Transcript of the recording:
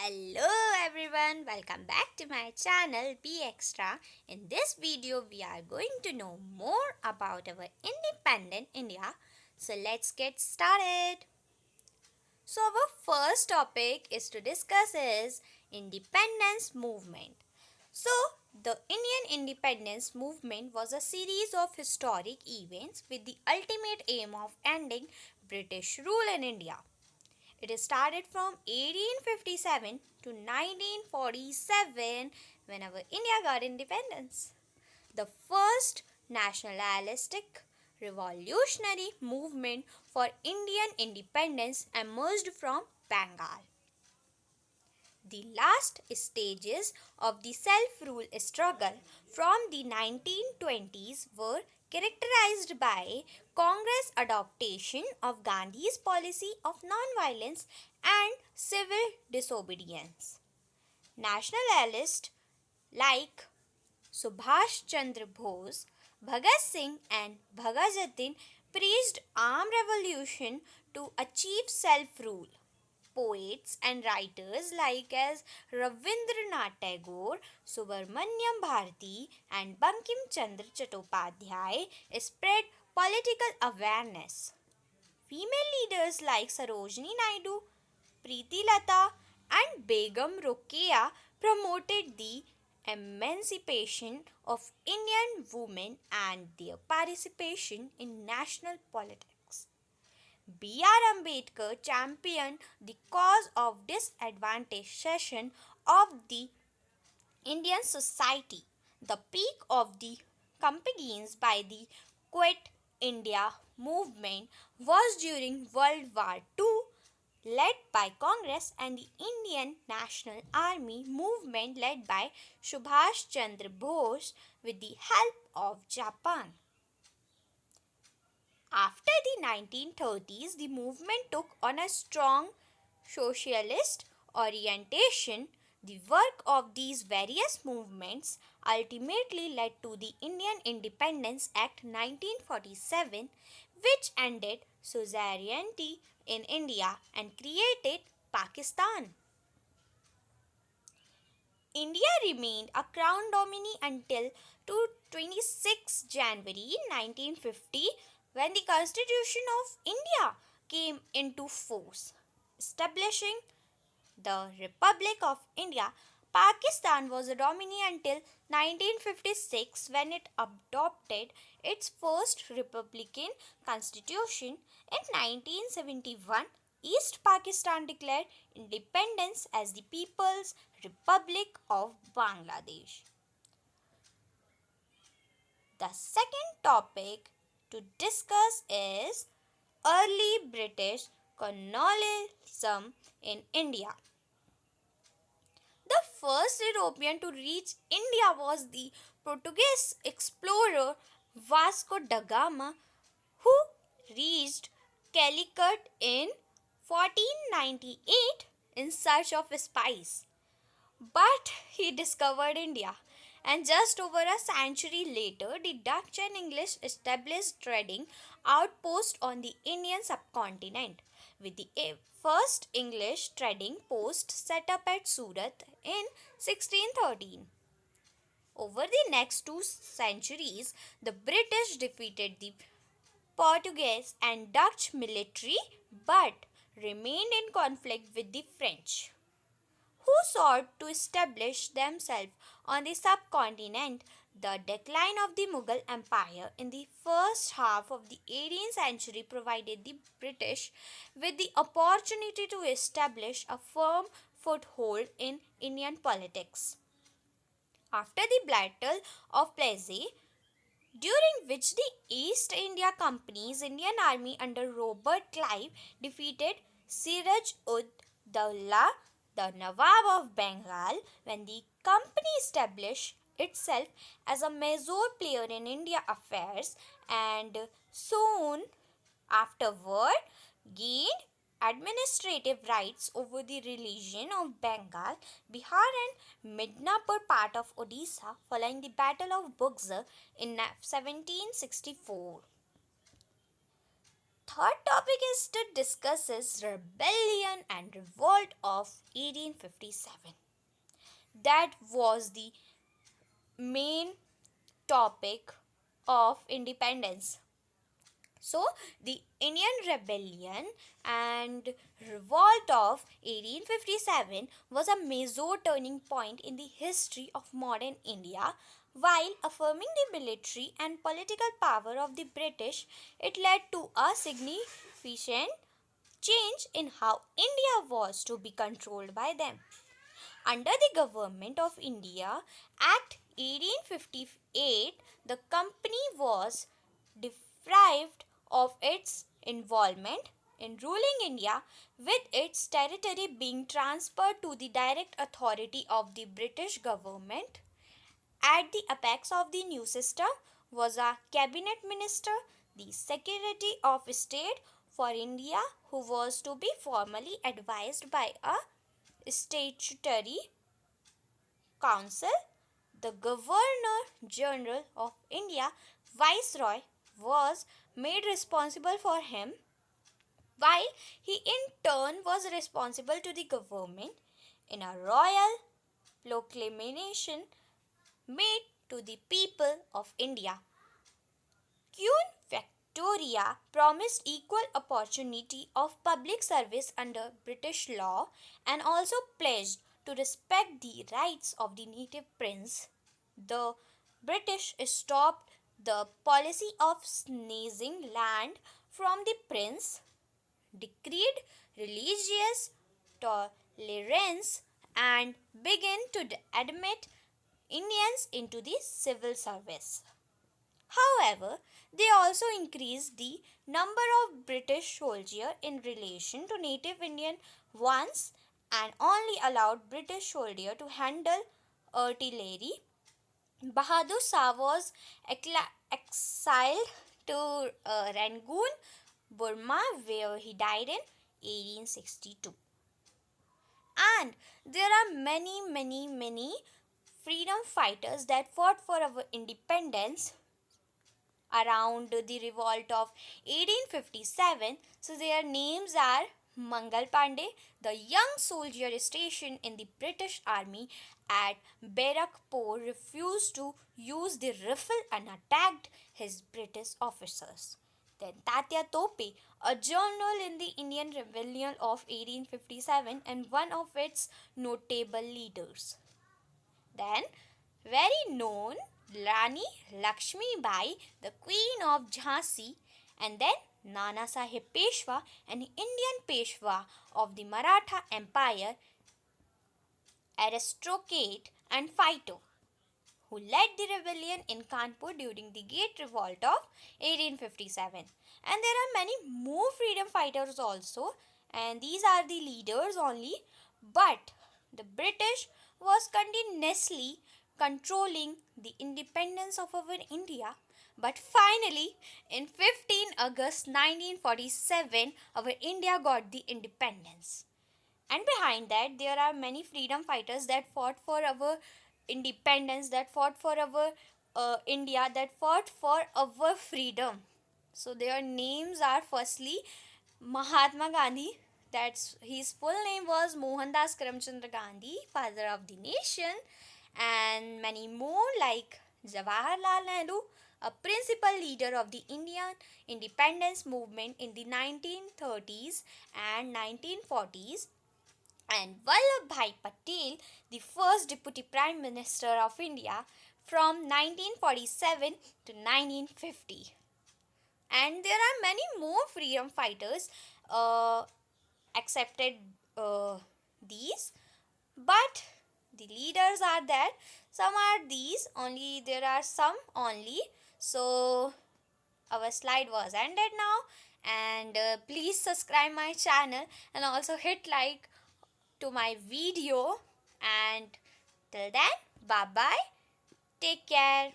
Hello everyone, welcome back to my channel Be Extra. In this video we are going to know more about our independent India. So let's get started. So our first topic is to discuss is independence movement. So the Indian independence movement was a series of historic events with the ultimate aim of ending British rule in India. It started from 1857 to 1947 when our India got independence. The first nationalistic revolutionary movement for Indian independence emerged from Bengal. The last stages of the self-rule struggle from the 1920s were characterized by Congress adoption of Gandhi's policy of non-violence and civil disobedience. Nationalists like Subhash Chandra Bose, Bhagat Singh and Bhagat Jatin preached armed revolution to achieve self-rule. Poets and writers like as Ravindranath Tagore, Subramanyam Bharati and Bankim Chandra Chattopadhyay spread political awareness. Female leaders like Sarojini Naidu, Preeti Lata and Begum Rokeya promoted the emancipation of Indian women and their participation in national politics. B.R. Ambedkar championed the cause of disadvantaged section of the Indian society. The peak of the campaigns by the Quit India movement was during World War II, led by Congress, and the Indian National Army movement led by Subhash Chandra Bose with the help of Japan. After the 1930s, the movement took on a strong socialist orientation. The work of these various movements ultimately led to the Indian Independence Act 1947, which ended suzerainty in India and created Pakistan. India remained a crown dominee until 26 January 1950 when the Constitution of India came into force, establishing the Republic of India. Pakistan was a dominee until 1956 when it adopted its first republican constitution. In 1971, East Pakistan declared independence as the People's Republic of Bangladesh. The second topic to discuss is early British colonialism in India. The first European to reach India was the Portuguese explorer Vasco da Gama, who reached Calicut in 1498 in search of spice. But he discovered India, and just over a century later, the Dutch and English established trading outposts on the Indian subcontinent, with the first English trading post set up at Surat in 1613. Over the next 2 centuries, the British defeated the Portuguese and Dutch military but remained in conflict with the French, who sought to establish themselves on the subcontinent. The decline of the Mughal Empire in the first half of the 18th century provided the British with the opportunity to establish a firm foothold in Indian politics. After the Battle of Plassey, during which the East India Company's Indian army under Robert Clive defeated Siraj ud Dawla, the Nawab of Bengal, when the company established itself as a major player in India affairs and soon afterward gained administrative rights over the region of Bengal, Bihar and Midnapur part of Odisha following the Battle of Buxar in 1764. third topic is to discuss is rebellion and revolt of 1857. That was the main topic of independence. So, the Indian Rebellion and Revolt of 1857 was a major turning point in the history of modern India. While affirming the military and political power of the British, it led to a significant change in how India was to be controlled by them. Under the Government of India Act 1858, the company was deprived of its involvement in ruling India, with its territory being transferred to the direct authority of the British government. At the apex of the new system was a cabinet minister, the Secretary of State for India, who was to be formally advised by a statutory council. The Governor General of India, Viceroy, was made responsible for him, while he in turn was responsible to the government in a royal proclamation made to the people of India. Queen Victoria promised equal opportunity of public service under British law and also pledged to respect the rights of the native prince. The British stopped the policy of seizing land from the prince, decreed religious tolerance, and began to admit Indians into the civil service. However, they also increased the number of British soldiers in relation to native Indian ones and only allowed British soldiers to handle artillery. Bahadur Shah was exiled to Rangoon, Burma, where he died in 1862. And there are many freedom fighters that fought for our independence around the revolt of 1857. So their names are Mangal Pandey, the young soldier stationed in the British Army at Barakpur, refused to use the rifle and attacked his British officers. Then Tatya Tope, a general in the Indian Rebellion of 1857 and one of its notable leaders. Then, very known Rani Lakshmi Bai, the Queen of Jhansi, and then Nana Sahib Peshwa, an Indian Peshwa of the Maratha Empire, aristocrat and fighter, who led the rebellion in Kanpur during the Great Revolt of 1857. And there are many more freedom fighters also, and these are the leaders only. But the British was continuously controlling the independence of our India. But finally, in 15 August 1947, our India got the independence. And behind that, there are many freedom fighters that fought for our independence, that fought for our India, that fought for our freedom. So their names are firstly Mahatma Gandhi. That's his full name was Mohandas Karamchandra Gandhi, father of the nation, and many more like Jawaharlal Nehru, a principal leader of the Indian independence movement in the 1930s and 1940s, and Vallabhbhai Patel, the first Deputy Prime Minister of India from 1947 to 1950. And there are many more freedom fighters uh, accepted these, but the leaders are there. Some are these only, there are some only. So our slide was ended now, and please subscribe my channel and also hit like to my video. And till then, bye bye, take care.